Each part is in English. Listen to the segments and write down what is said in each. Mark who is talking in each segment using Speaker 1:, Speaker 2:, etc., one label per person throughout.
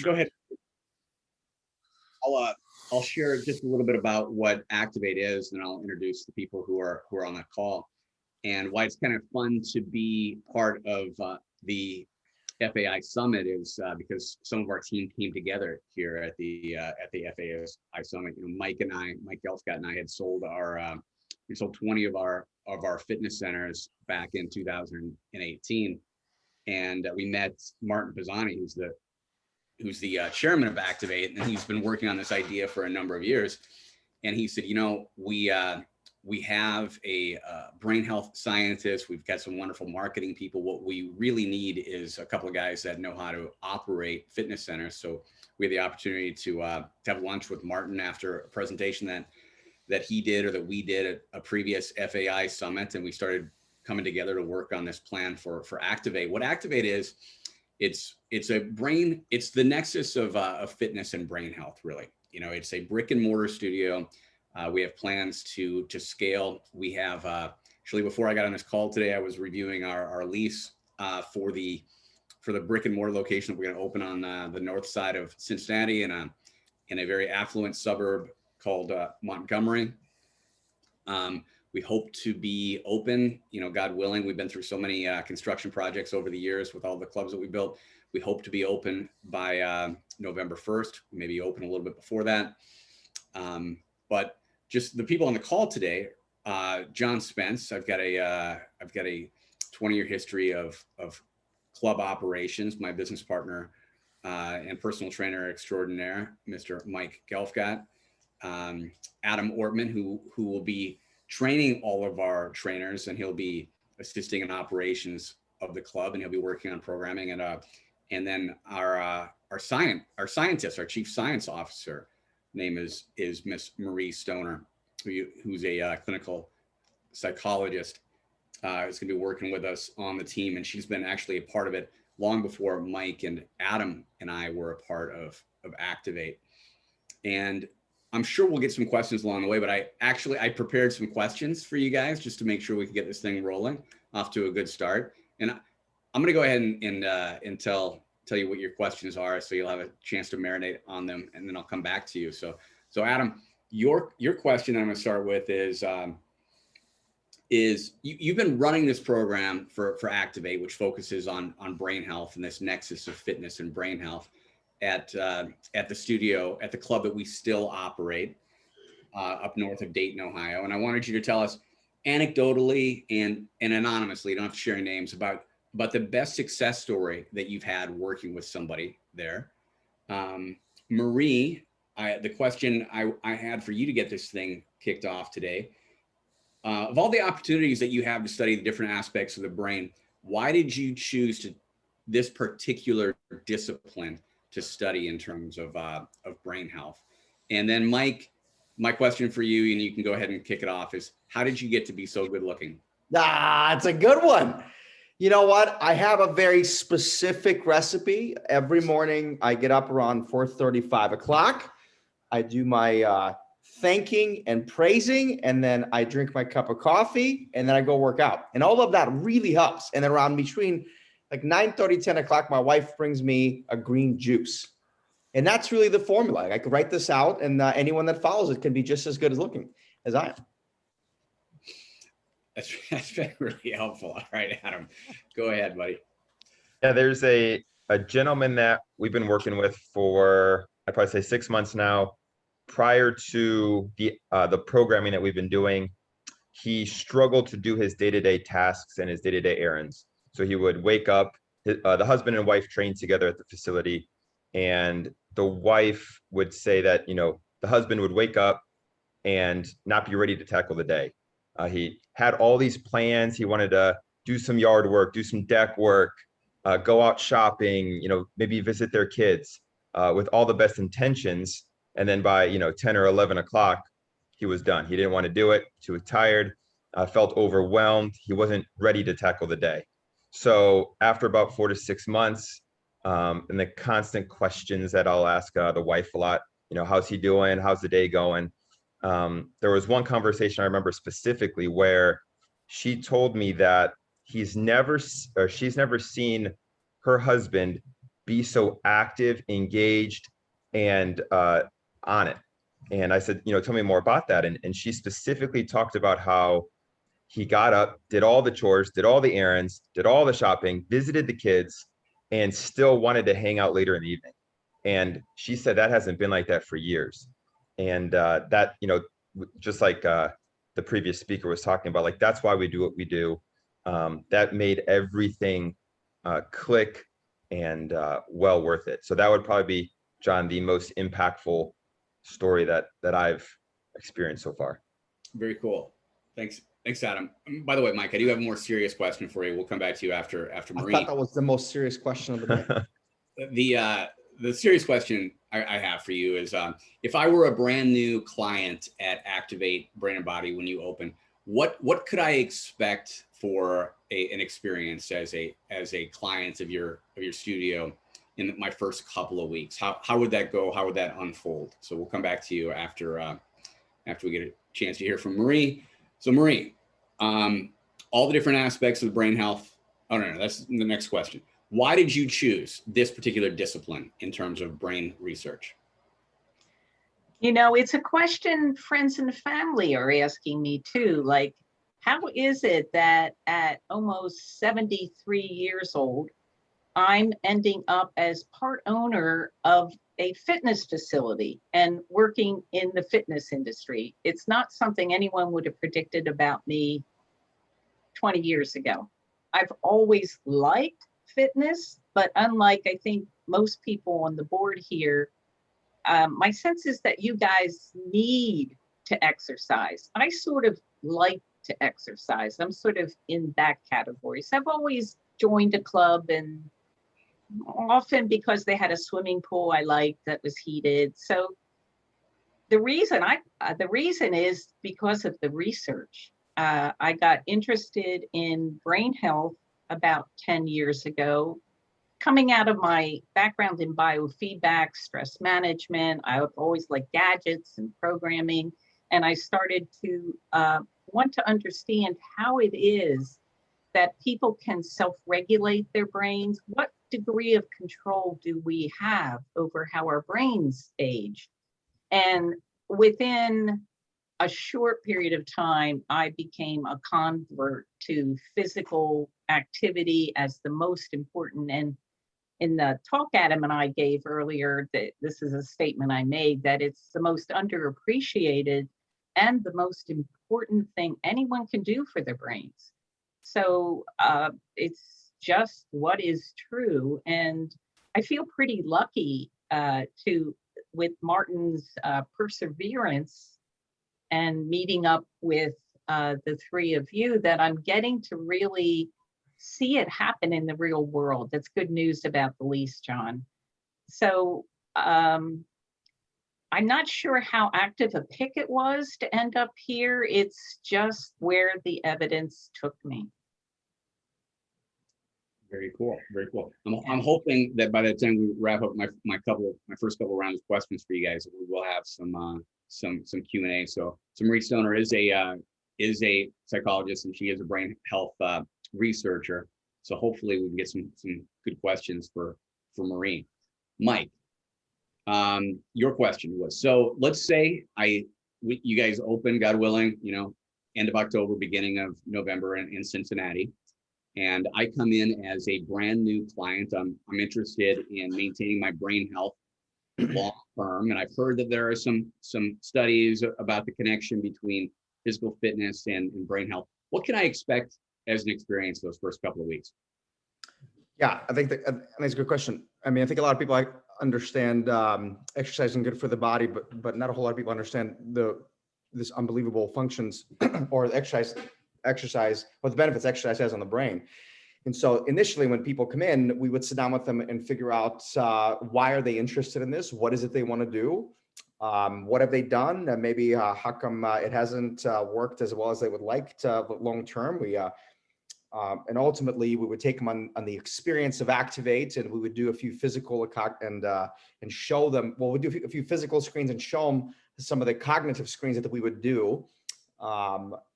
Speaker 1: Go ahead. I'll share just a little bit about what Activate is, and I'll introduce the people who are on the call, and why it's kind of fun to be part of the FAI Summit is because some of our team came together here at the FAI Summit. You know, Mike Gelfgott and I had sold we sold 20 of our fitness centers back in 2018, and we met Martin Pisani, who's the chairman of Activate, and he's been working on this idea for a number of years. And he said, you know, we have a brain health scientist. We've got some wonderful marketing people. What we really need is a couple of guys that know how to operate fitness centers. So we had the opportunity to have lunch with Martin after a presentation that he did, or that we did at a previous FAI summit, and we started coming together to work on this plan for Activate. What Activate is, it's the nexus of fitness and brain health, really. You know, it's a brick and mortar studio. We have plans to scale. We have actually, before I got on this call today, I was reviewing our lease for the brick and mortar location that we're going to open on the north side of Cincinnati in a very affluent suburb called Montgomery. We hope to be open, you know, God willing. We've been through so many construction projects over the years with all the clubs that we built. We hope to be open by November 1st, maybe open a little bit before that. But just the people on the call today, John Spence, I've got a 20-year history of club operations. My business partner and personal trainer extraordinaire, Mr. Mike Gelfgott. Adam Ortman, who will be training all of our trainers, and he'll be assisting in operations of the club, and he'll be working on programming. And then our scientist, our chief science officer, name is Miss Marie Stoner, who's a clinical psychologist, is going to be working with us on the team, and she's been actually a part of it long before Mike and Adam and I were a part of Activate. And I'm sure we'll get some questions along the way, but I prepared some questions for you guys just to make sure we can get this thing rolling off to a good start. And I'm going to go ahead and tell you what your questions are, so you'll have a chance to marinate on them, and then I'll come back to you. So Adam, your question I'm going to start with is you've been running this program for Activate, which focuses on brain health and this nexus of fitness and brain health at the studio, at the club that we still operate up north of Dayton, Ohio. And I wanted you to tell us anecdotally and anonymously, you don't have to share any names, about the best success story that you've had working with somebody there. Marie, the question I had for you to get this thing kicked off today, of all the opportunities that you have to study the different aspects of the brain, why did you choose this particular discipline to study in terms of brain health? And then Mike, my question for you, and you can go ahead and kick it off, is how did you get to be so good looking?
Speaker 2: It's a good one. You know what? I have a very specific recipe. Every morning I get up around 4:30, 5 o'clock. I do my thanking and praising, and then I drink my cup of coffee, and then I go work out. And all of that really helps. And then around between like 9:30, 10 o'clock, my wife brings me a green juice. And that's really the formula. I could write this out, and anyone that follows it can be just as good as looking as I am.
Speaker 1: That's been really helpful. All right, Adam, go ahead, buddy.
Speaker 3: Yeah, there's a gentleman that we've been working with for, I'd probably say 6 months now. Prior to the programming that we've been doing, he struggled to do his day-to-day tasks and his day-to-day errands. So he would wake up, the husband and wife trained together at the facility, and the wife would say that, you know, the husband would wake up and not be ready to tackle the day. He had all these plans. He wanted to do some yard work, do some deck work, go out shopping, you know, maybe visit their kids with all the best intentions. And then by, 10 or 11 o'clock, he was done. He didn't want to do it. He was tired, felt overwhelmed. He wasn't ready to tackle the day. So after about 4 to 6 months, and the constant questions that I'll ask the wife a lot, how's he doing? How's the day going? There was one conversation I remember specifically where she told me that she's never seen her husband be so active, engaged, and on it. And I said, tell me more about that. And she specifically talked about how he got up, did all the chores, did all the errands, did all the shopping, visited the kids, and still wanted to hang out later in the evening. And she said that hasn't been like that for years. And that, just like the previous speaker was talking about, like, that's why we do what we do. That made everything click and well worth it. So that would probably be, John, the most impactful story that I've experienced so far.
Speaker 1: Very cool. Thanks, Adam. By the way, Mike, I do have a more serious question for you. We'll come back to you after Marie.
Speaker 2: I thought that was the most serious question of the day.
Speaker 1: The serious question I have for you is, if I were a brand new client at Activate Brain and Body when you open, what could I expect for an experience as a client of your studio in my first couple of weeks? How would that go? How would that unfold? So we'll come back to you after we get a chance to hear from Marie. So Marie, all the different aspects of brain health. Oh, no, that's the next question. Why did you choose this particular discipline in terms of brain research?
Speaker 4: It's a question friends and family are asking me too. Like, how is it that at almost 73 years old, I'm ending up as part owner of a fitness facility and working in the fitness industry? It's not something anyone would have predicted about me 20 years ago. I've always liked fitness, but unlike I think most people on the board here, my sense is that you guys need to exercise. I sort of like to exercise. I'm sort of in that category. So I've always joined a club, and often because they had a swimming pool I liked that was heated. So the reason is because of the research. I got interested in brain health about 10 years ago, coming out of my background in biofeedback, stress management. I've always liked gadgets and programming, and I started to want to understand how it is that people can self-regulate their brains. What degree of control do we have over how our brains age? And within a short period of time, I became a convert to physical activity as the most important. And in the talk Adam and I gave earlier, that this is a statement I made, that it's the most underappreciated and the most important thing anyone can do for their brains. So it's just what is true. And I feel pretty lucky with Martin's perseverance and meeting up with the three of you, that I'm getting to really see it happen in the real world. That's good news about the lease, John. So I'm not sure how active a pick it was to end up here. It's just where the evidence took me.
Speaker 1: Very cool. Very cool. I'm hoping that by the time we wrap up my first couple of rounds of questions for you guys, we will have some Q&A. So Marie Stoner is a psychologist, and she is a brain health researcher. So hopefully we can get some good questions for Marie. Mike, your question was, so let's say you guys open, God willing, end of October, beginning of November in Cincinnati, and I come in as a brand new client. I'm interested in maintaining my brain health long term, and I've heard that there are some studies about the connection between physical fitness and brain health. What can I expect as an experience those first couple of weeks?
Speaker 2: Yeah, I think that's a good question. I mean, I think a lot of people understand exercising good for the body, but not a whole lot of people understand this unbelievable functions or the exercise or the benefits exercise has on the brain. And so initially when people come in, we would sit down with them and figure out why are they interested in this? What is it they want to do? What have they done? And maybe how come it hasn't worked as well as they would like to long term? And ultimately we would take them on the experience of Activate, and we would do a few physical and show them, well, we'd do a few physical screens and show them some of the cognitive screens that we would do,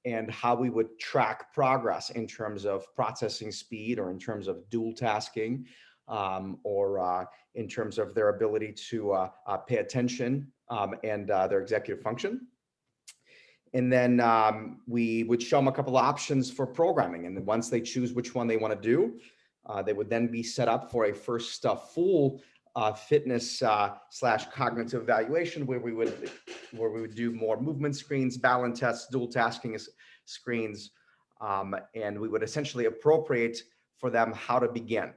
Speaker 2: and how we would track progress in terms of processing speed or in terms of dual tasking. or in terms of their ability to pay attention and their executive function. And then we would show them a couple of options for programming. And then once they choose which one they want to do, they would then be set up for a first full fitness / cognitive evaluation where we would do more movement screens, balance tests, dual tasking screens, and we would essentially appropriate for them how to begin.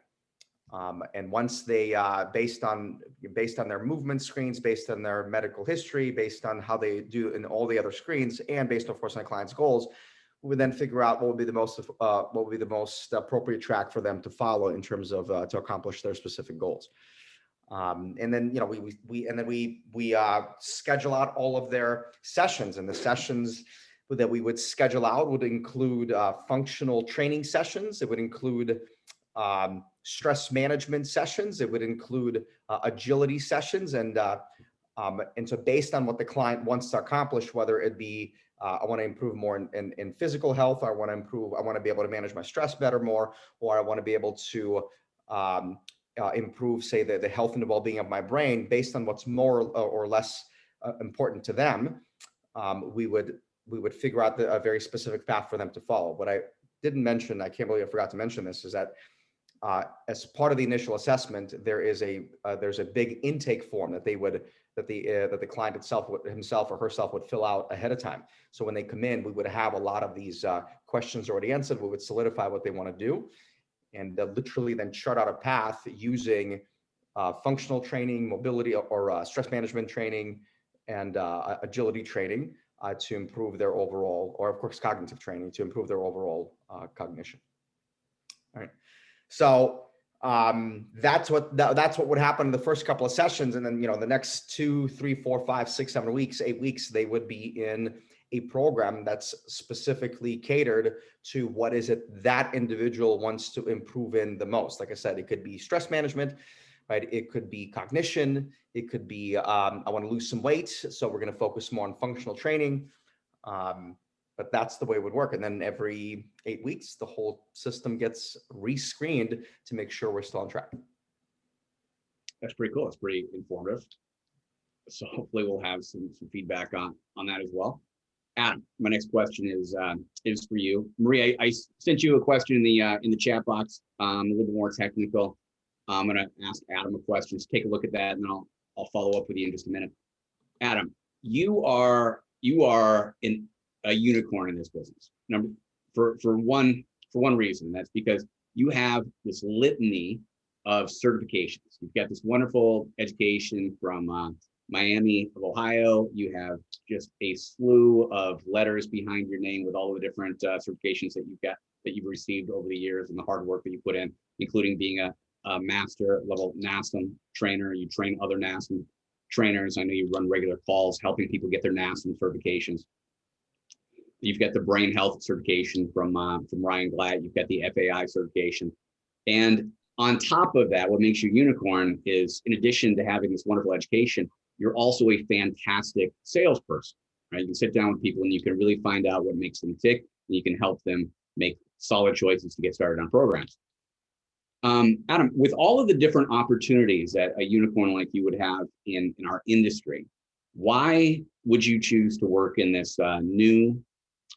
Speaker 2: And once they, based on their movement screens, based on their medical history, based on how they do in all the other screens, and based, of course, on the client's goals, we would then figure out what would be the most appropriate track for them to follow in terms of to accomplish their specific goals. And then, you know, we schedule out all of their sessions, and the sessions that we would schedule out would include functional training sessions. It would include stress management sessions. It would include agility sessions. And so based on what the client wants to accomplish, whether it be, I want to improve more in physical health, I want to be able to manage my stress better more, or I want to be able to improve, say, the health and the well-being of my brain, based on what's more or less important to them, we would figure out a very specific path for them to follow. What I didn't mention, I can't believe I forgot to mention this, is that as part of the initial assessment, there's a big intake form that the client himself or herself would fill out ahead of time. So when they come in, we would have a lot of these questions already answered. We would solidify what they want to do, and literally then chart out a path using functional training, mobility or stress management training, and agility training to improve their overall, or of course cognitive training to improve their overall cognition. All right. So that's what would happen in the first couple of sessions, and then, you know, the next 2, 3, 4, 5, 6, 7 weeks, 8 weeks, they would be in a program that's specifically catered to what is it that individual wants to improve in the most. Like I said, it could be stress management, right? It could be cognition. It could be I want to lose some weight, so we're going to focus more on functional training. But that's the way it would work. And then every 8 weeks, the whole system gets rescreened to make sure we're still on track.
Speaker 1: That's pretty cool. It's pretty informative. So hopefully we'll have some feedback on that as well. Adam, my next question is for you. Maria, I sent you a question in the chat box, a little bit more technical. I'm going to ask Adam a question. Just take a look at that, and then I'll follow up with you in just a minute. Adam, you are a unicorn in this business. For one reason, that's because you have this litany of certifications. You've got this wonderful education from Miami of Ohio. You have just a slew of letters behind your name with all of the different certifications that you've received over the years, and the hard work that you put in, including being a master level NASM trainer. You train other NASM trainers. I know you run regular calls helping people get their NASM certifications. You've got the brain health certification from Ryan Glatt. You've got the FAI certification. And on top of that, what makes you unicorn is, in addition to having this wonderful education, you're also a fantastic salesperson, right? You can sit down with people and you can really find out what makes them tick, and you can help them make solid choices to get started on programs. Adam, with all of the different opportunities that a unicorn like you would have in our industry, why would you choose to work in this new,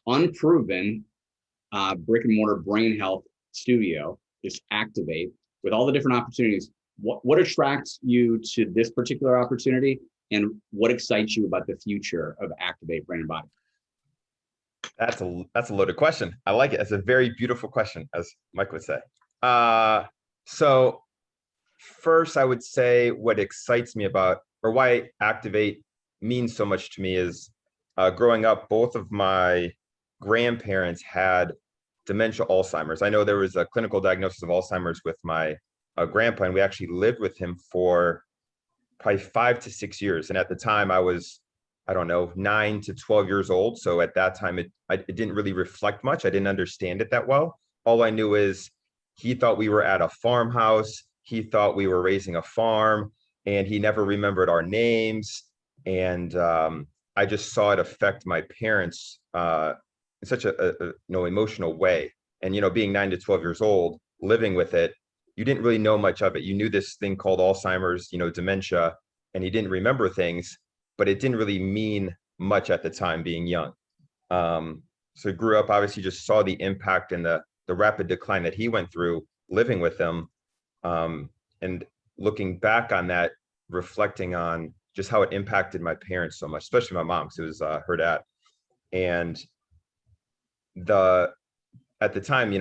Speaker 1: unproven brick and mortar brain health studio, this Activate, with all the different opportunities? What attracts you to this particular opportunity, and what excites you about the future of Activate Brain and Body?
Speaker 3: That's a loaded question. I like it. It's a very beautiful question, as Mike would say. So first, I would say what excites me about, or why Activate means so much to me, is growing up, both of my grandparents had dementia, Alzheimer's. I know there was a clinical diagnosis of Alzheimer's with my grandpa, and we actually lived with him for probably 5 to 6 years. And at the time I was, I don't know, 9 to 12 years old. So at that time, it didn't really reflect much. I didn't understand it that well. All I knew is he thought we were at a farmhouse. He thought we were raising a farm, and he never remembered our names. And I just saw it affect my parents in such a emotional way. And, being 9 to 12 years old, living with it, you didn't really know much of it. You knew this thing called Alzheimer's, dementia, and you didn't remember things, but it didn't really mean much at the time being young. So I grew up, obviously just saw the impact and the rapid decline that he went through living with him. And looking back on that, reflecting on just how it impacted my parents so much, especially my mom, because it was her dad. And at the time,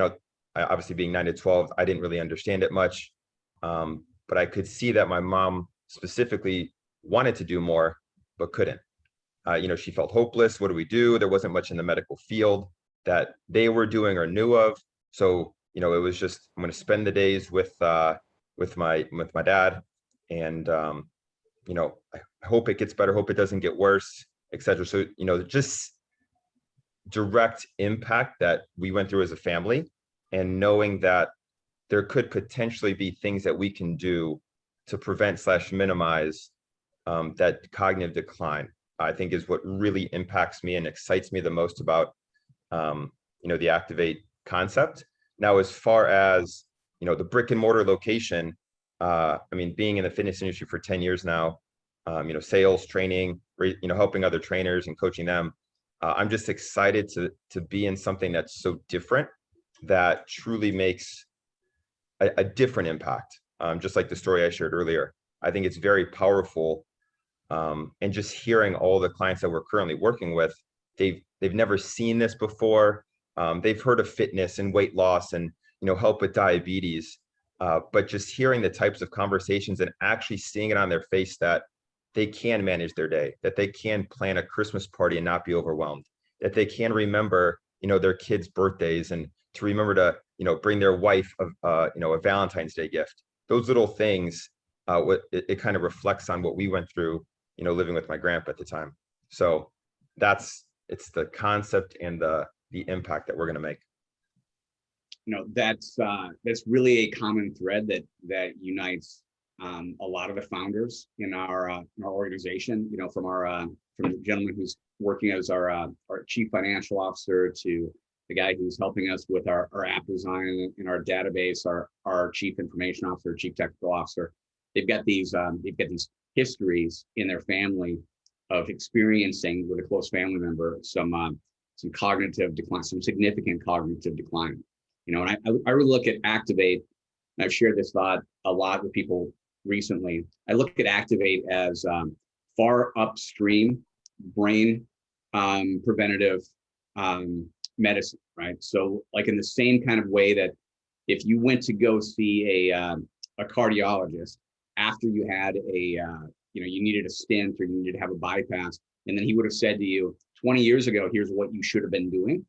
Speaker 3: obviously being 9 to 12, I didn't really understand it much. But I could see that my mom specifically wanted to do more, but couldn't. She felt hopeless. What do we do? There wasn't much in the medical field that they were doing or knew of. So, it was just, I'm going to spend the days with my dad. And, I hope it gets better, hope it doesn't get worse, etc. So, just direct impact that we went through as a family, and knowing that there could potentially be things that we can do to prevent / minimize that cognitive decline, I think is what really impacts me and excites me the most about, the Activate concept. Now, as far as, the brick and mortar location, being in the fitness industry for 10 years now, sales, training, helping other trainers and coaching them, I'm just excited to be in something that's so different, that truly makes a different impact. Just like the story I shared earlier, I think it's very powerful. And just hearing all the clients that we're currently working with, they've never seen this before. They've heard of fitness and weight loss and, help with diabetes. But just hearing the types of conversations and actually seeing it on their face that they can manage their day, that they can plan a Christmas party and not be overwhelmed, that they can remember, their kids' birthdays, and to remember to, bring their wife a Valentine's Day gift. Those little things, it kind of reflects on what we went through, living with my grandpa at the time. So it's the concept and the impact that we're going to make.
Speaker 1: That's really a common thread that unites a lot of the founders in our organization. From the gentleman who's working as our chief financial officer, to the guy who's helping us with our app design and our database, our chief information officer, chief technical officer. They've got these histories in their family of experiencing, with a close family member, some cognitive decline, some significant cognitive decline. And I really look at Activate, and I've shared this thought a lot with people recently. I look at Activate as far upstream brain preventative medicine, right? So like in the same kind of way that if you went to go see a cardiologist after you had you needed a stent or you needed to have a bypass, and then he would have said to you 20 years ago, here's what you should have been doing.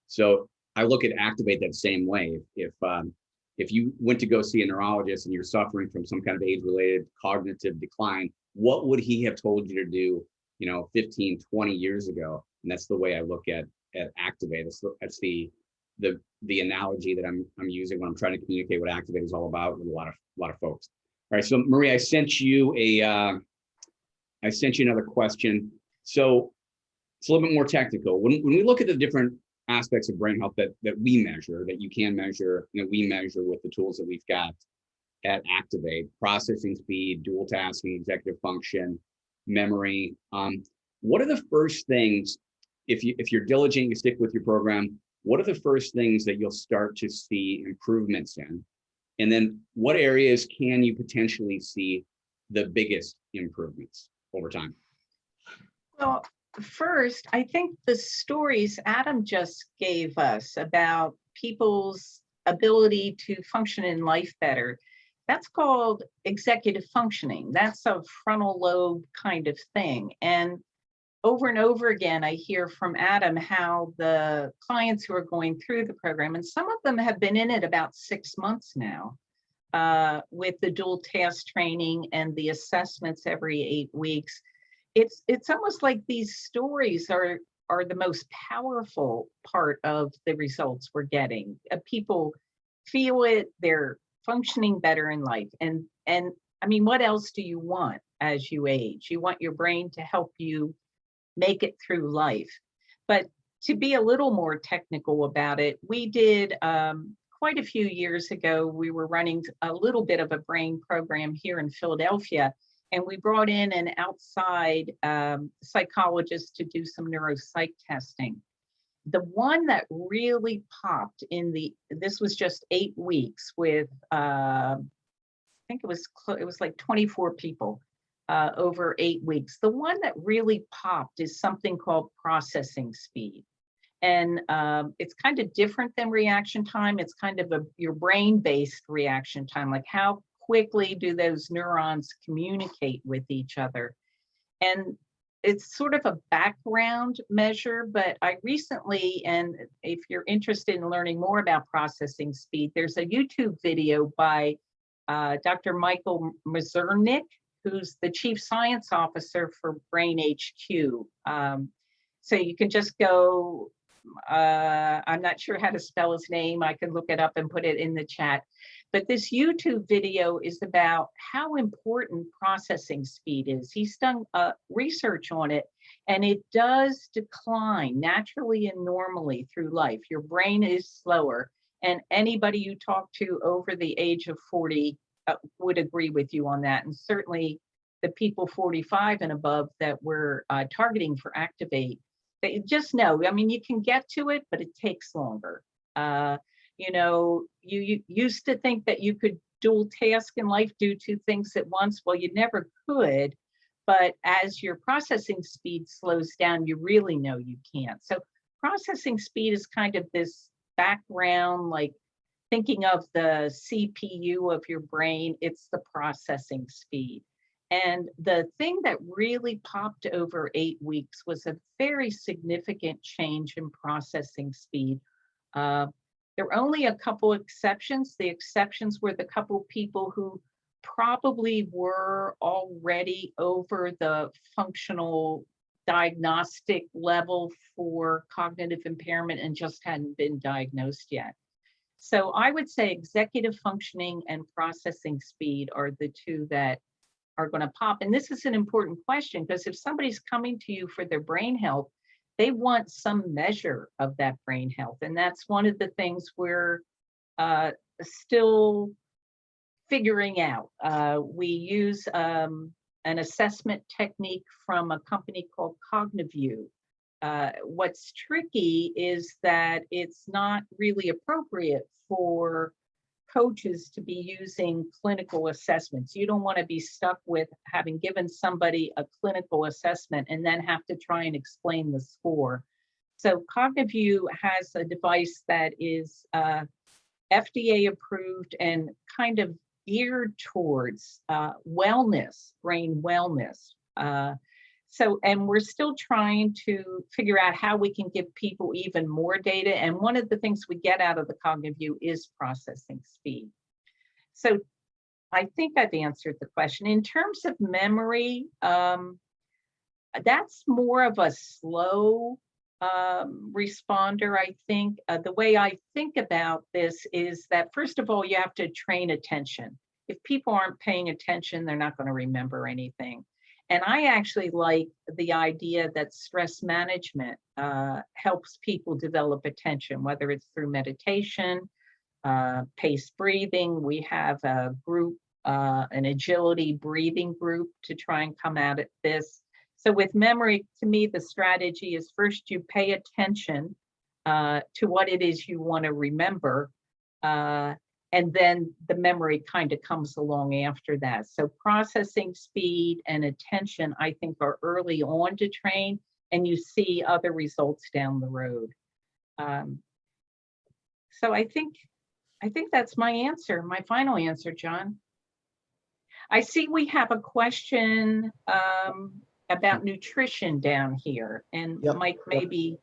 Speaker 1: So I look at Activate that same way. If you went to go see a neurologist and you're suffering from some kind of age-related cognitive decline, what would he have told you to do, 15, 20 years ago? And that's the way I look at Activate. That's the analogy that I'm using when I'm trying to communicate what Activate is all about with a lot of folks. All right, so Marie, I sent you another question. So it's a little bit more technical. When we look at the different aspects of brain health that we measure, that you can measure, we measure with the tools that we've got at Activate: processing speed, dual tasking, executive function, memory. What are the first things, if you're diligent, you stick with your program, what are the first things that you'll start to see improvements in? And then what areas can you potentially see the biggest improvements over time?
Speaker 4: Well, first, I think the stories Adam just gave us about people's ability to function in life better, that's called executive functioning. That's a frontal lobe kind of thing. And over again, I hear from Adam how the clients who are going through the program, and some of them have been in it about 6 months now, with the dual task training and the assessments every 8 weeks. It's almost like these stories are the most powerful part of the results we're getting. People feel it, they're functioning better in life. And I mean, what else do you want as you age? You want your brain to help you make it through life. But to be a little more technical about it, we did quite a few years ago, we were running a little bit of a brain program here in Philadelphia, and we brought in an outside psychologist to do some neuropsych testing. The one that really popped this was just 8 weeks with, I think it was like 24 people over 8 weeks. The one that really popped is something called processing speed. And it's kind of different than reaction time. It's kind of your brain-based reaction time, like how quickly do those neurons communicate with each other. And it's sort of a background measure, but I recently, and if you're interested in learning more about processing speed, there's a YouTube video by Dr. Michael Mazurnik, who's the Chief Science Officer for Brain HQ. So you can just go, I'm not sure how to spell his name. I can look it up and put it in the chat. But this YouTube video is about how important processing speed is. He's done research on it, and it does decline naturally and normally through life. Your brain is slower, and anybody you talk to over the age of 40 would agree with you on that. And certainly the people 45 and above that we're targeting for Activate, they just know, I mean, you can get to it, but it takes longer. You know, you used to think that you could dual task in life, do two things at once. Well, you never could, but as your processing speed slows down, you really know you can't. So processing speed is kind of this background, like thinking of the CPU of your brain, it's the processing speed. And the thing that really popped over 8 weeks was a very significant change in processing speed. There were only a couple exceptions. The exceptions were the couple people who probably were already over the functional diagnostic level for cognitive impairment and just hadn't been diagnosed yet. So I would say executive functioning and processing speed are the two that are going to pop. And this is an important question, because if somebody's coming to you for their brain health, they want some measure of that brain health. And that's one of the things we're still figuring out. We use an assessment technique from a company called CogniView. What's tricky is that it's not really appropriate for coaches to be using clinical assessments. You don't want to be stuck with having given somebody a clinical assessment and then have to try and explain the score. So CogniView has a device that is FDA approved and kind of geared towards wellness, brain wellness. And we're still trying to figure out how we can give people even more data. And one of the things we get out of the CogniView is processing speed. So I think I've answered the question. In terms of memory, that's more of a slow responder, I think. The way I think about this is that, first of all, you have to train attention. If people aren't paying attention, they're not going to remember anything. And I actually like the idea that stress management helps people develop attention, whether it's through meditation, paced breathing. We have a group, an agility breathing group to try and come at this. So with memory, to me, the strategy is first you pay attention to what it is you want to remember. And then the memory kind of comes along after that. So processing speed and attention, I think, are early on to train, and you see other results down the road. So I think that's my answer, my final answer, John. I see we have a question about nutrition down here, and
Speaker 2: Yep.
Speaker 4: Mike, maybe.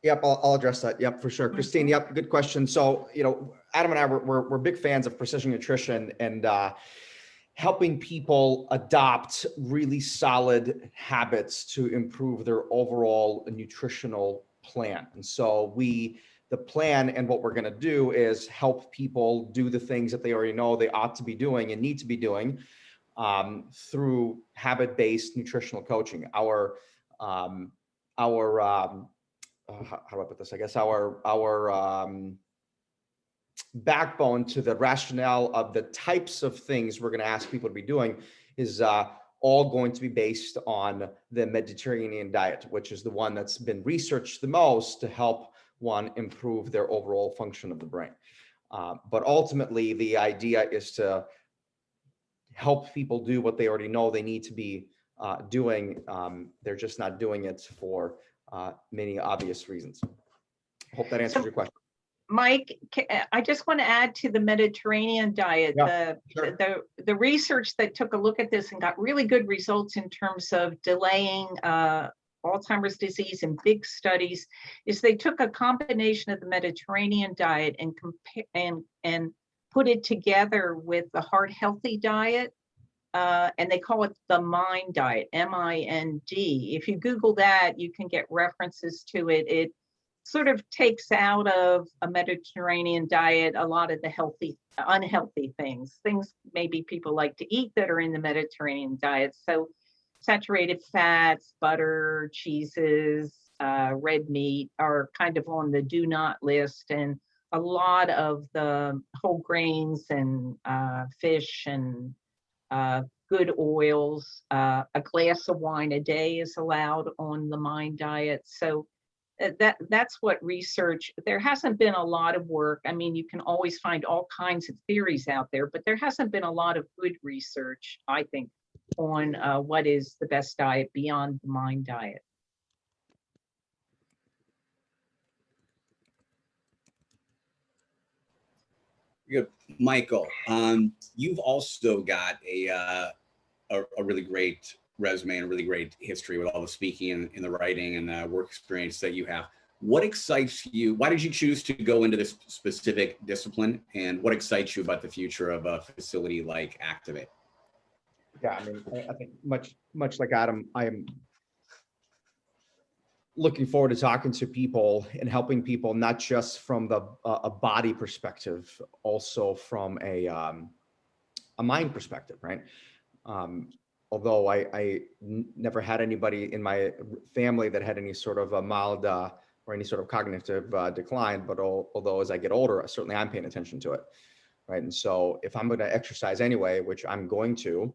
Speaker 2: Yep, I'll address that. Yep, for sure. Christine, yep, good question. So, you know, Adam and I, we're big fans of precision nutrition and helping people adopt really solid habits to improve their overall nutritional plan. And so the plan and what we're going to do is help people do the things that they already know they ought to be doing and need to be doing through habit-based nutritional coaching. How do I put this? I guess our backbone to the rationale of the types of things we're going to ask people to be doing is all going to be based on the Mediterranean diet, which is the one that's been researched the most to help one improve their overall function of the brain. But ultimately, the idea is to help people do what they already know they need to be doing. They're just not doing it for many obvious reasons. Hope that answers your question.
Speaker 4: Mike, I just want to add to the Mediterranean diet,
Speaker 2: Yeah, sure.
Speaker 4: the research that took a look at this and got really good results in terms of delaying Alzheimer's disease in big studies, is they took a combination of the Mediterranean diet and put it together with the heart healthy diet, and they call it the MIND diet, M-I-N-D. If you Google that, you can get references to it. It sort of takes out of a Mediterranean diet a lot of the unhealthy things maybe people like to eat that are in the Mediterranean diet. So saturated fats, butter, cheeses, red meat are kind of on the do not list, and a lot of the whole grains and fish and good oils. A glass of wine a day is allowed on the MIND diet. So that's what research, there hasn't been a lot of work. I mean, you can always find all kinds of theories out there, but there hasn't been a lot of good research, I think, on what is the best diet beyond the MIND diet.
Speaker 1: Good. Michael, you've also got a really great resume and a really great history with all the speaking and the writing and the work experience that you have. What excites you? Why did you choose to go into this specific discipline? And what excites you about the future of a facility like Activate?
Speaker 2: Yeah, I mean, I think much like Adam, I am looking forward to talking to people and helping people, not just from a body perspective, also from a mind perspective, right? Although I never had anybody in my family that had any sort of a mild or any sort of cognitive decline, but although as I get older, certainly I'm paying attention to it, right? And so if I'm going to exercise anyway, which I'm going to,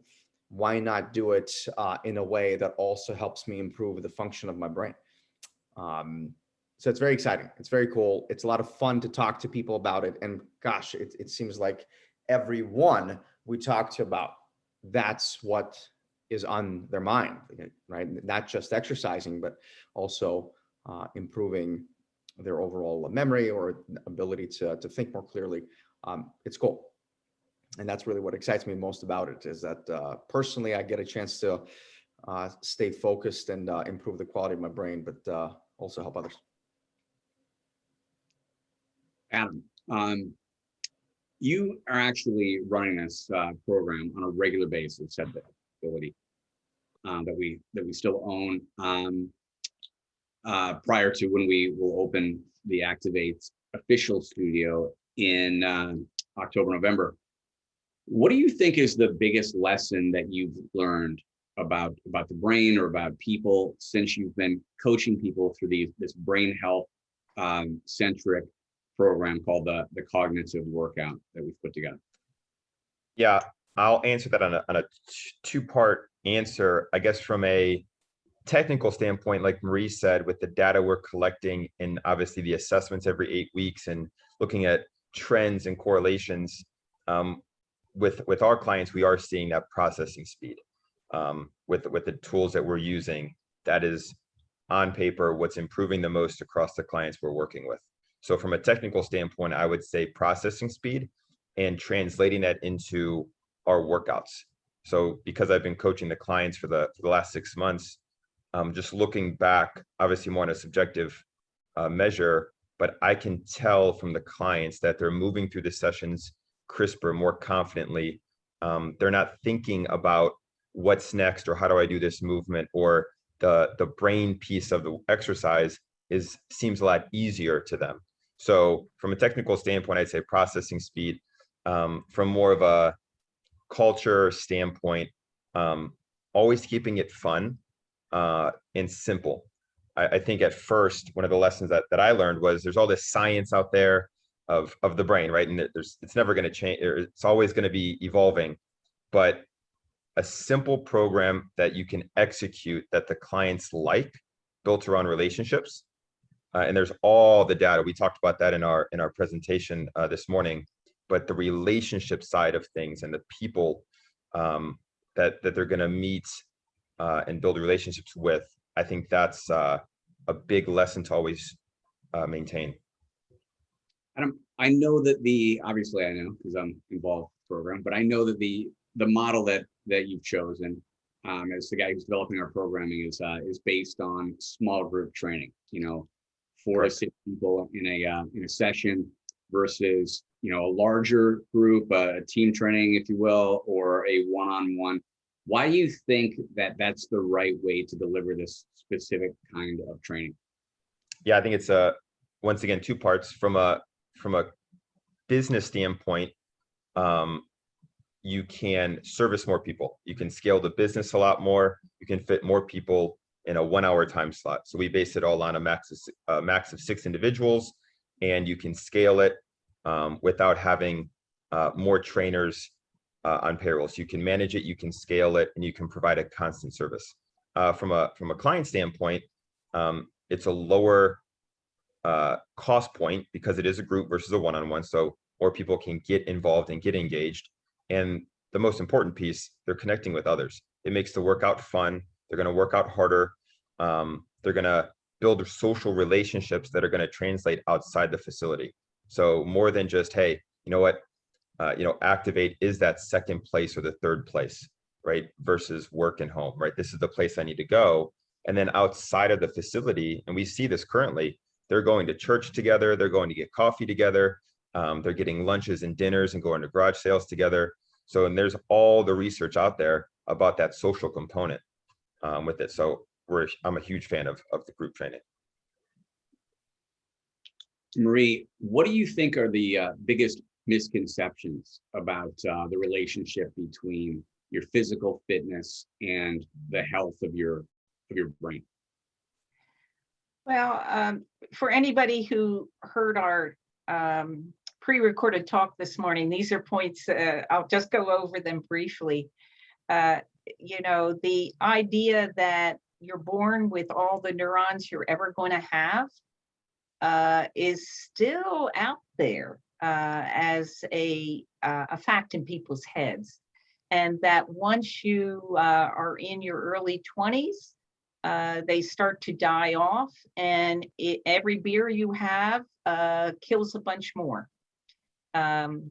Speaker 2: why not do it in a way that also helps me improve the function of my brain? So it's very exciting. It's very cool. It's a lot of fun to talk to people about it. And gosh, it seems like everyone we talk to about, that's what is on their mind, right? Not just exercising, but also improving their overall memory or ability to think more clearly. It's cool. And that's really what excites me most about it, is that personally, I get a chance to stay focused and improve the quality of my brain, but also help others.
Speaker 1: Adam, you are actually running this program on a regular basis at the facility that we still own. Prior to when we will open the Activate official studio in October, November. What do you think is the biggest lesson that you've learned about the brain or about people since you've been coaching people through this brain health centric program called the cognitive workout that we've put together?
Speaker 3: Yeah, I'll answer that on a two-part answer. I guess from a technical standpoint, like Marie said, with the data we're collecting and obviously the assessments every 8 weeks and looking at trends and correlations, with our clients, we are seeing that processing speed with the tools that we're using. That is on paper what's improving the most across the clients we're working with. So from a technical standpoint, I would say processing speed and translating that into our workouts. So because I've been coaching the clients for the last 6 months, just looking back, obviously more on a subjective measure, but I can tell from the clients that they're moving through the sessions crisper, more confidently. They're not thinking about what's next or how do I do this movement, or the brain piece of the exercise seems a lot easier to them. So from a technical standpoint, I'd say processing speed. From more of a culture standpoint, always keeping it fun and simple. I think at first, one of the lessons that I learned was there's all this science out there. of the brain, right? And it's never going to change, or it's always going to be evolving. But a simple program that you can execute that the clients like, built around relationships, and there's all the data. We talked about that in our presentation this morning. But the relationship side of things and the people that they're going to meet and build relationships with, I think that's a big lesson to always maintain.
Speaker 1: I know that obviously I know because I'm involved in the program, but I know that the model that you've chosen as the guy who's developing our programming is based on small group training. 4 to 6 people in a session versus a larger group, team training, if you will, or a one-on-one. Why do you think that that's the right way to deliver this specific kind of training?
Speaker 3: Yeah, I think it's once again 2 parts. From a business standpoint, you can service more people. You can scale the business a lot more. You can fit more people in a 1-hour time slot. So we base it all on a max of 6 individuals, and you can scale it without having more trainers on payroll. So you can manage it, you can scale it, and you can provide a constant service. From a client standpoint, it's a lower cost point because it is a group versus a one-on-one. So more people can get involved and get engaged. And the most important piece, they're connecting with others. It makes the workout fun. They're going to work out harder. They're going to build social relationships that are going to translate outside the facility. So more than just, hey, you know what, Activate is that second place or the third place, right? Versus work and home, right? This is the place I need to go. And then outside of the facility, and we see this currently, they're going to church together. They're going to get coffee together. They're getting lunches and dinners and going to garage sales together. So, and there's all the research out there about that social component with it. So I'm a huge fan of the group training.
Speaker 1: Marie, what do you think are the biggest misconceptions about the relationship between your physical fitness and the health of your brain?
Speaker 4: Well, for anybody who heard our pre-recorded talk this morning, these are points, I'll just go over them briefly. The idea that you're born with all the neurons you're ever going to have is still out there as a fact in people's heads. And that once you are in your early 20s, they start to die off, and every beer you have kills a bunch more.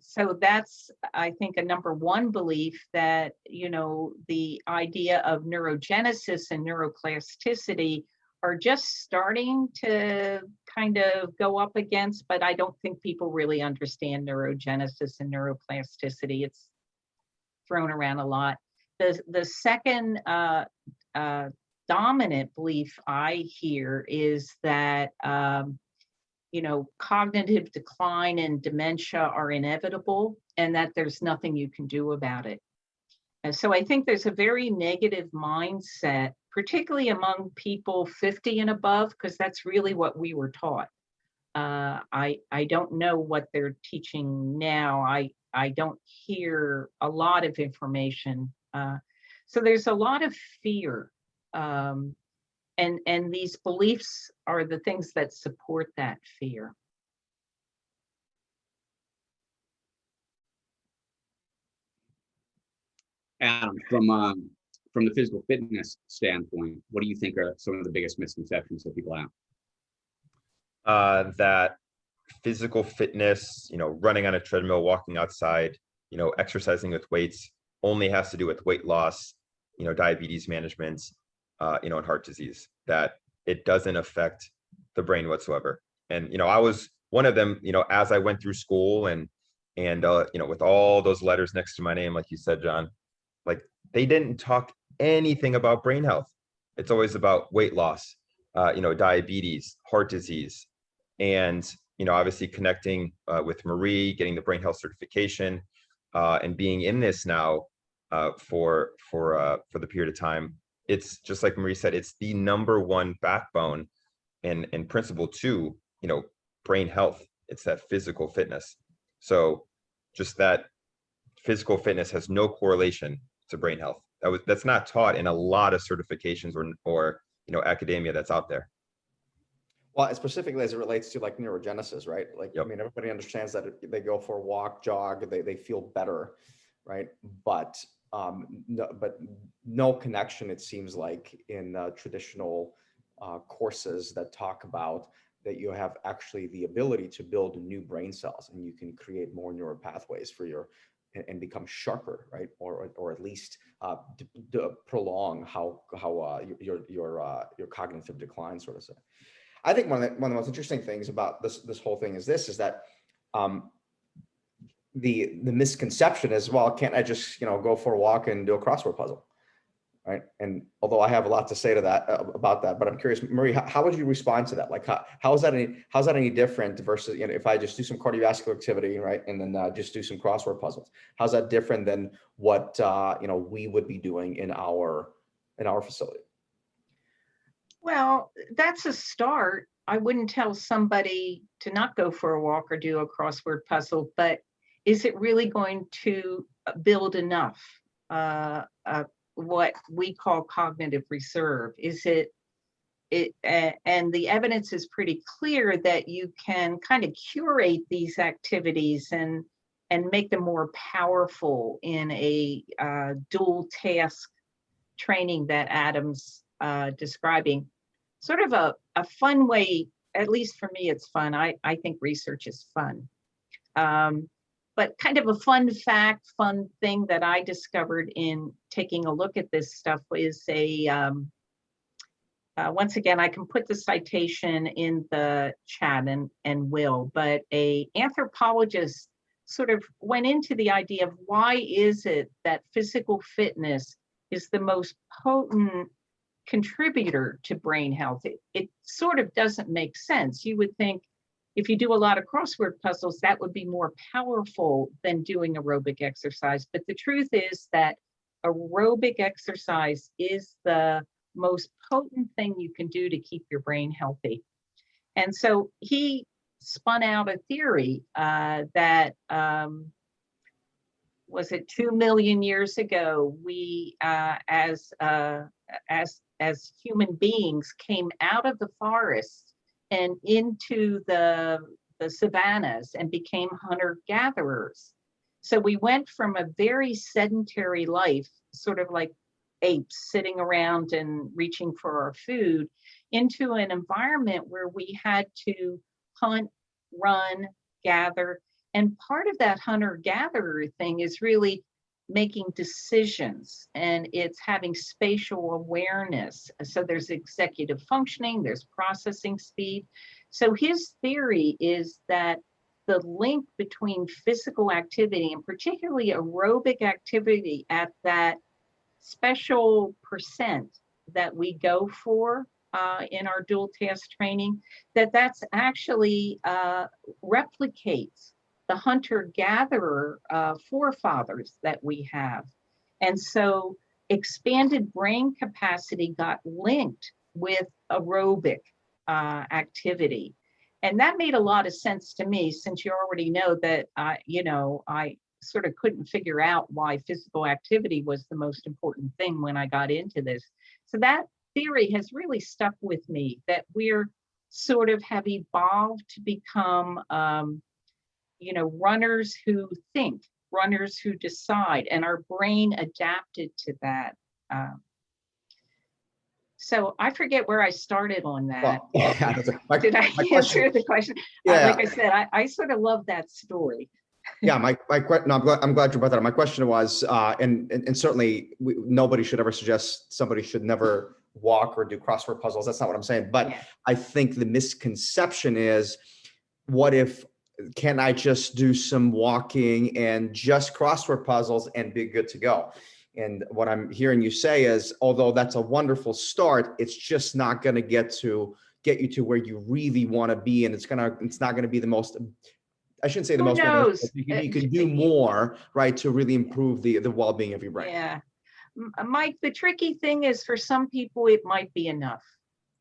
Speaker 4: So that's, I think, a number one belief that, the idea of neurogenesis and neuroplasticity are just starting to kind of go up against, but I don't think people really understand neurogenesis and neuroplasticity. It's thrown around a lot. The second dominant belief I hear is that cognitive decline and dementia are inevitable and that there's nothing you can do about it. And so I think there's a very negative mindset, particularly among people 50 and above, because that's really what we were taught. I don't know what they're teaching now. I don't hear a lot of information. So there's a lot of fear. And these beliefs are the things that support that fear.
Speaker 1: Adam, from the physical fitness standpoint, what do you think are some of the biggest misconceptions that people have?
Speaker 3: That physical fitness, running on a treadmill, walking outside, exercising with weights only has to do with weight loss, diabetes management, and heart disease, that it doesn't affect the brain whatsoever. And, I was one of them, as I went through school and with all those letters next to my name, like you said, John, like they didn't talk anything about brain health. It's always about weight loss, diabetes, heart disease, and, obviously connecting with Marie, getting the brain health certification, and being in this now for the period of time. It's just like Marie said, it's the number one backbone and principle to, brain health it's that physical fitness. So just that physical fitness has no correlation to brain health. That's not taught in a lot of certifications or academia that's out there.
Speaker 2: Well, specifically as it relates to like neurogenesis, right? Like,
Speaker 3: Yep.
Speaker 2: I mean, everybody understands that if they go for a walk, jog, they feel better, right? But no connection, it seems like, in traditional courses that talk about that you have actually the ability to build new brain cells, and you can create more neural pathways for your and become sharper, right? Or at least prolong how your cognitive decline, sort of say. I think one of the most interesting things about this whole thing is that the misconception is, well, can't I just go for a walk and do a crossword puzzle, right? And although I have a lot to say to that about that, but I'm curious, Marie, how would you respond to that? Like, how is that any different versus if I just do some cardiovascular activity, right, and then just do some crossword puzzles? How's that different than what we would be doing in our facility?
Speaker 4: Well, that's a start. I wouldn't tell somebody to not go for a walk or do a crossword puzzle, but is it really going to build enough? What we call cognitive reserve? Is it and the evidence is pretty clear that you can kind of curate these activities and make them more powerful in a dual task training that Adam's describing. Sort of a fun way, at least for me, it's fun. I think research is fun. But kind of a fun fact, fun thing that I discovered in taking a look at this stuff is once again, I can put the citation in the chat and will, but a anthropologist sort of went into the idea of why is it that physical fitness is the most potent contributor to brain health. It sort of doesn't make sense. You would think if you do a lot of crossword puzzles, that would be more powerful than doing aerobic exercise. But the truth is that aerobic exercise is the most potent thing you can do to keep your brain healthy. And so he spun out a theory that was it 2 million years ago, we as human beings came out of the forest and into the savannas and became hunter-gatherers. So we went from a very sedentary life, sort of like apes sitting around and reaching for our food, into an environment where we had to hunt, run, gather. And part of that hunter-gatherer thing is really making decisions, and it's having spatial awareness. So there's executive functioning, there's processing speed. So his theory is that the link between physical activity and particularly aerobic activity at that special percent that we go for in our dual task training, that's actually replicates the hunter-gatherer forefathers that we have. And so expanded brain capacity got linked with aerobic activity. And that made a lot of sense to me, since you already know that, I sort of couldn't figure out why physical activity was the most important thing when I got into this. So that theory has really stuck with me, that we're sort of have evolved to become runners who think, runners who decide, and our brain adapted to that. So I forget where I started on that.
Speaker 2: Well, yeah,
Speaker 4: Did I answer the question?
Speaker 2: Yeah.
Speaker 4: Like I said, I sort of love that story.
Speaker 2: Yeah, I'm glad you brought that up. My question was, and certainly nobody should ever suggest somebody should never walk or do crossword puzzles. That's not what I'm saying. But
Speaker 4: Yeah.
Speaker 2: I think the misconception is, what if, can I just do some walking and just crossword puzzles and be good to go? And what I'm hearing you say is, although that's a wonderful start, it's just not going to get you to where you really want to be, and it's not going to be the most. I shouldn't say the most.
Speaker 4: Knows?
Speaker 2: You can do more, right, to really improve the well-being of your brain.
Speaker 4: Yeah, Mike. The tricky thing is, for some people, it might be enough.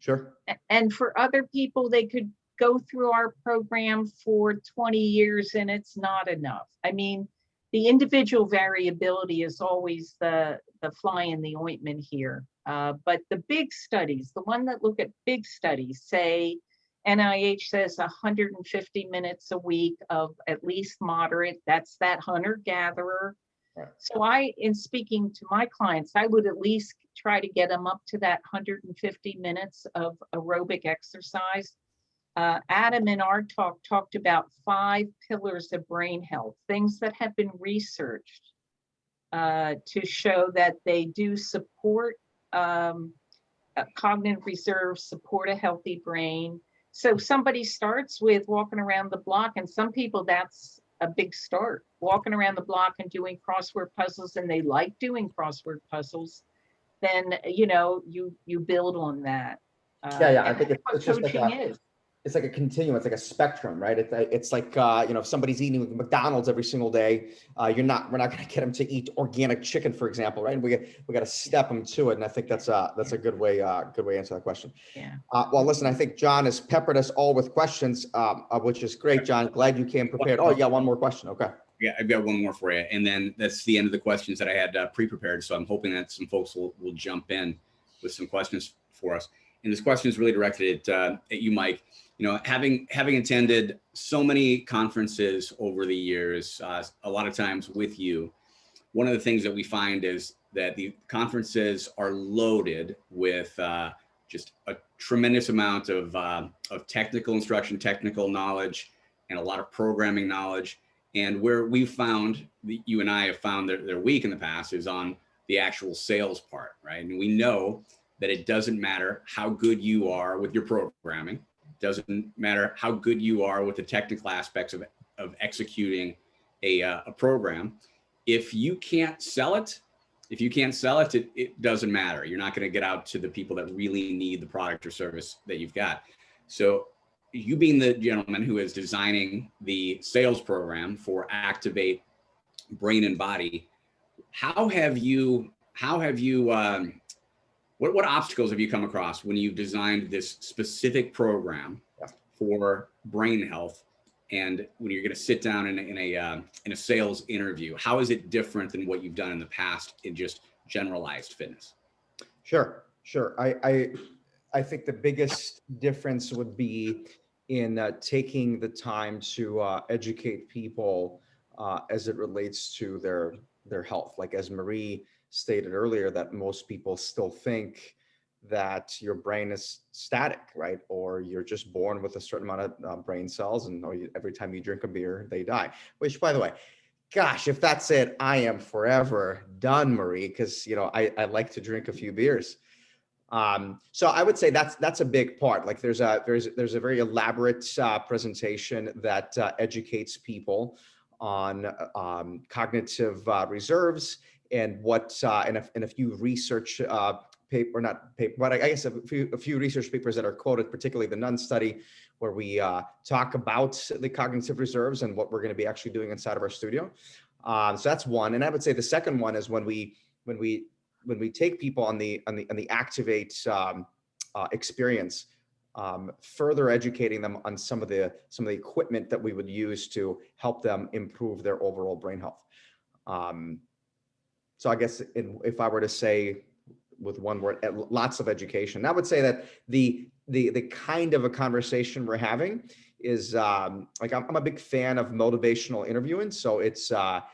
Speaker 2: Sure.
Speaker 4: And for other people, they could go through our program for 20 years and it's not enough. I mean, the individual variability is always the fly in the ointment here. But the big studies, the one that look at big studies, say NIH says 150 minutes a week of at least moderate, that's that hunter-gatherer.
Speaker 2: Right.
Speaker 4: So in speaking to my clients, I would at least try to get them up to that 150 minutes of aerobic exercise. Adam in our talk talked about 5 pillars of brain health, things that have been researched to show that they do support cognitive reserve, support a healthy brain. So somebody starts with walking around the block, and some people that's a big start, walking around the block and doing crossword puzzles, and they like doing crossword puzzles, then you build on that.
Speaker 2: Yeah, I
Speaker 4: and
Speaker 2: think
Speaker 4: that's what
Speaker 2: it's just like
Speaker 4: coaching is.
Speaker 2: it's like a continuum. It's like a spectrum, right? It's like if somebody's eating McDonald's every single day, we're not going to get them to eat organic chicken, for example, right? We got to step them to it, and I think that's a good way to answer that question.
Speaker 4: Yeah.
Speaker 2: Well, listen, I think John has peppered us all with questions, which is great, John. Glad you came prepared. Oh, you got one more question. Okay.
Speaker 1: Yeah, I've got one more for you, and then that's the end of the questions that I had pre-prepared. So I'm hoping that some folks will jump in with some questions for us. And this question is really directed at you, Mike. Having attended so many conferences over the years, a lot of times with you, one of the things that we find is that the conferences are loaded with just a tremendous amount of technical instruction, technical knowledge, and a lot of programming knowledge. And where we found, you and I have found that they're weak in the past is on the actual sales part, right? And we know that it doesn't matter how good you are with your programming, doesn't matter how good you are with the technical aspects of executing a program. If you can't sell it, it doesn't matter. You're not going to get out to the people that really need the product or service that you've got. So you being the gentleman who is designing the sales program for Activate Brain and Body, what obstacles have you come across when you've designed this specific program for brain health, and when you're going to sit down in a sales interview? How is it different than what you've done in the past in just generalized fitness?
Speaker 2: Sure. I think the biggest difference would be in taking the time to educate people as it relates to their health. Like as Marie stated earlier, that most people still think that your brain is static, right? Or you're just born with a certain amount of brain cells, and every time you drink a beer, they die. Which, by the way, gosh, if that's it, I am forever done, Marie, because I like to drink a few beers. So I would say that's a big part. Like there's a very elaborate presentation that educates people on cognitive reserves and what and a few research but I guess a few research papers that are quoted, particularly the Nunn study, where we talk about the cognitive reserves and what we're going to be actually doing inside of our studio. So that's one. And I would say the second one is when we take people on the Activate experience, further educating them on some of the equipment that we would use to help them improve their overall brain health. So I guess if I were to say with one word, lots of education. I would say that the kind of a conversation we're having is like I'm a big fan of motivational interviewing. So it's a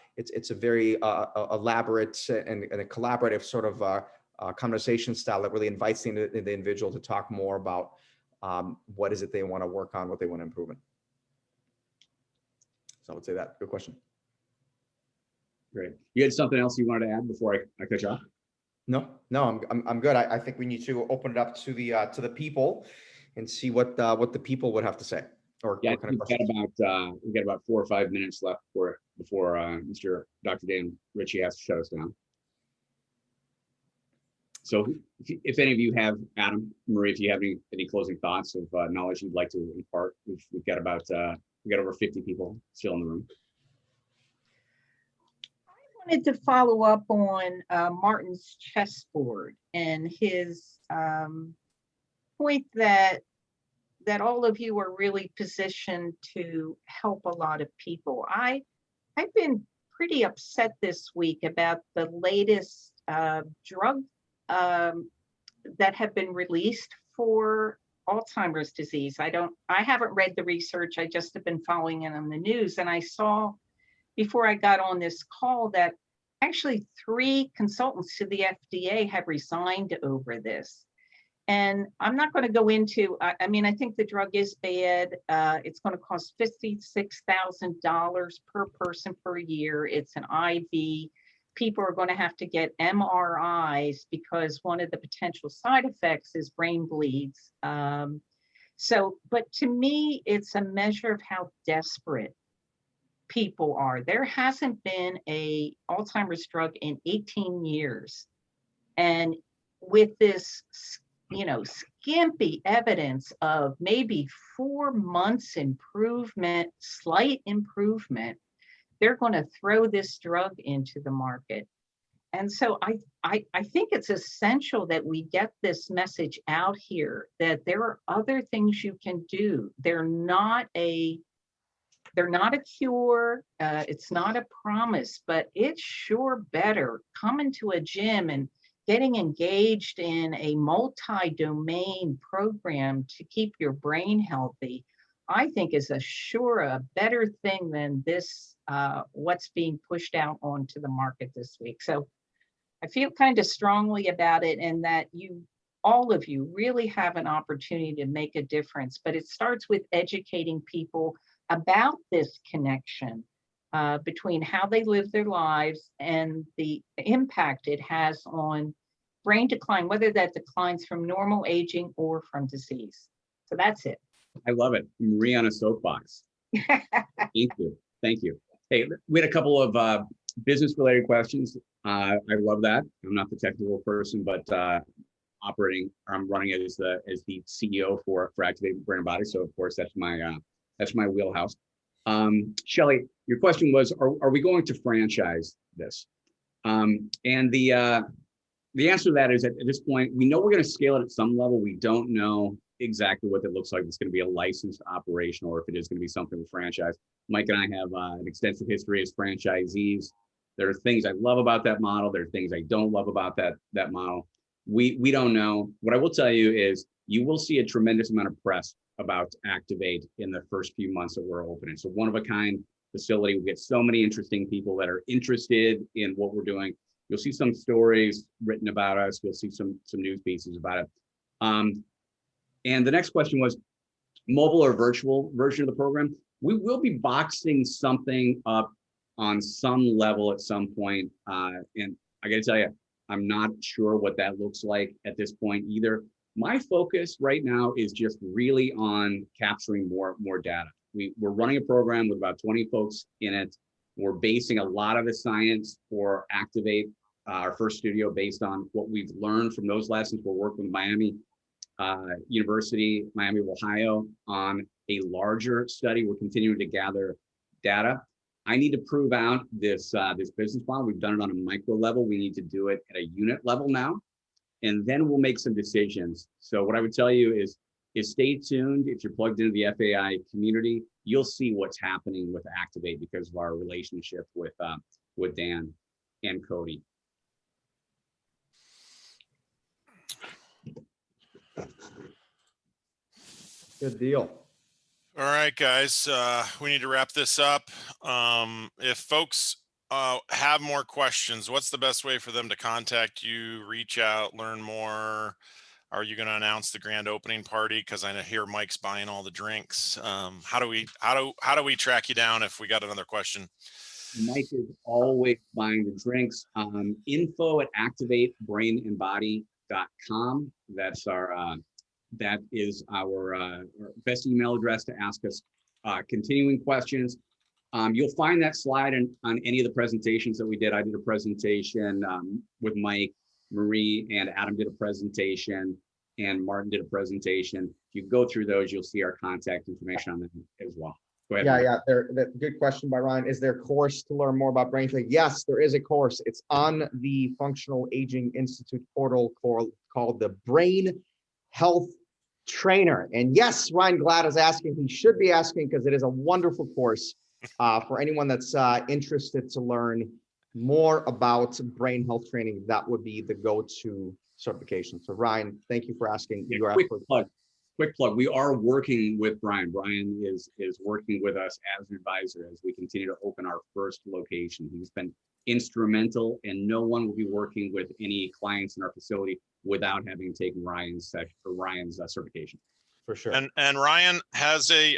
Speaker 2: very elaborate and a collaborative sort of conversation style that really invites the individual to talk more about what is it they want to work on, what they want to improve in. So I would say that. Good question.
Speaker 1: Great. You had something else you wanted to add before I cut you off?
Speaker 2: No, I'm good. I think we need to open it up to the people and see what the people would have to say. Or
Speaker 1: yeah,
Speaker 2: what kind of questions.
Speaker 1: we've got about 4 or 5 minutes left before Dr. Dan Ritchie has to shut us down. So if any of you have, Adam, Marie, if you have any closing thoughts of knowledge you'd like to impart, we've got over 50 people still in the room.
Speaker 4: I wanted to follow up on Martin's chessboard and his point that that all of you are really positioned to help a lot of people. I've been pretty upset this week about the latest drug that have been released for Alzheimer's disease. I haven't read the research. I just have been following it on the news. And I saw before I got on this call that actually 3 consultants to the FDA have resigned over this. And I'm not going to go into, I mean, I think the drug is bad. It's going to cost $56,000 per person per year. It's an IV. People are going to have to get MRIs because one of the potential side effects is brain bleeds. But to me, it's a measure of how desperate people are. There hasn't been a Alzheimer's drug in 18 years. And with this, skimpy evidence of maybe 4 months improvement, slight improvement, they're going to throw this drug into the market. And so I think it's essential that we get this message out here that there are other things you can do. They're not a cure. It's not a promise, but it's sure better coming to a gym and getting engaged in a multi-domain program to keep your brain healthy. I think is a better thing than this, what's being pushed out onto the market this week. So I feel kind of strongly about it, and that all of you really have an opportunity to make a difference, but it starts with educating people about this connection between how they live their lives and the impact it has on brain decline, whether that declines from normal aging or from disease. So that's it.
Speaker 1: I love it. Marie on a soapbox. Thank you. Thank you. Hey, we had a couple of business related questions. I love that. I'm not the technical person, but I'm running as the CEO for Activate Brain and Body. So of course that's my wheelhouse. Shelley, your question was, are we going to franchise this? And the answer to that is at this point, we know we're going to scale it at some level. We don't know exactly what it looks like. It's going to be a licensed operation, or if it is going to be something with franchise. Mike and I have an extensive history as franchisees. There are things I love about that model. There are things I don't love about that model. We don't know. What I will tell you is you will see a tremendous amount of press about Activate in the first few months that we're open. It's a one-of-a-kind facility. We get so many interesting people that are interested in what we're doing. You'll see some stories written about us. You'll see some news pieces about it. And the next question was mobile or virtual version of the program. We will be boxing something up on some level at some point. And I got to tell you, I'm not sure what that looks like at this point either. My focus right now is just really on capturing more data. We're running a program with about 20 folks in it. We're basing a lot of the science for Activate, our first studio, based on what we've learned from those lessons. We're working with Miami University, Miami of Ohio, on a larger study. We're continuing to gather data. I need to prove out this business model. We've done it on a micro level. We need to do it at a unit level now, and then we'll make some decisions. So what I would tell you is stay tuned. If you're plugged into the FAI community, you'll see what's happening with Activate because of our relationship with Dan and Cody.
Speaker 2: Good deal.
Speaker 5: All right, guys, we need to wrap this up. If folks have more questions, what's the best way for them to contact you, reach out, learn more? Are you going to announce the grand opening party? Because I hear Mike's buying all the drinks. How do we track you down if we got another question?
Speaker 1: Mike is always buying the drinks. info@activatebrainandbody.com. That is our best email address to ask us continuing questions. You'll find that slide on any of the presentations that we did. I did a presentation with Mike, Marie, and Adam did a presentation, and Martin did a presentation. If you go through those, you'll see our contact information on them as well. Go ahead.
Speaker 2: Yeah. Good question by Ryan. Is there a course to learn more about brain fatigue? Yes, there is a course. It's on the Functional Aging Institute portal called the Brain Health trainer. And yes, Ryan Glad is asking. He should be asking because it is a wonderful course for anyone that's interested to learn more about brain health training. That would be the go-to certification. So Ryan, thank you for asking.
Speaker 1: Yeah,
Speaker 2: You are
Speaker 1: quick
Speaker 2: absolutely
Speaker 1: plug. Quick plug. We are working with Brian. Brian is working with us as an advisor as we continue to open our first location. He's been instrumental, and no one will be working with any clients in our facility without having taken Ryan's certification.
Speaker 2: for sure.
Speaker 5: And Ryan has a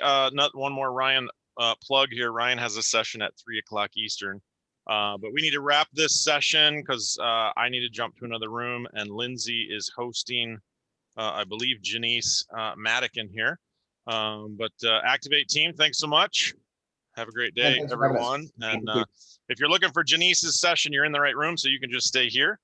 Speaker 5: one more Ryan plug here. Ryan has a session at 3 o'clock Eastern. But we need to wrap this session because I need to jump to another room, and Lindsay is hosting, I believe, Janice Madigan here. But Activate team, thanks so much. Have a great day,
Speaker 2: thanks for having us.
Speaker 5: everyone. And if you're looking for Janice's session, you're in the right room, so you can just stay here.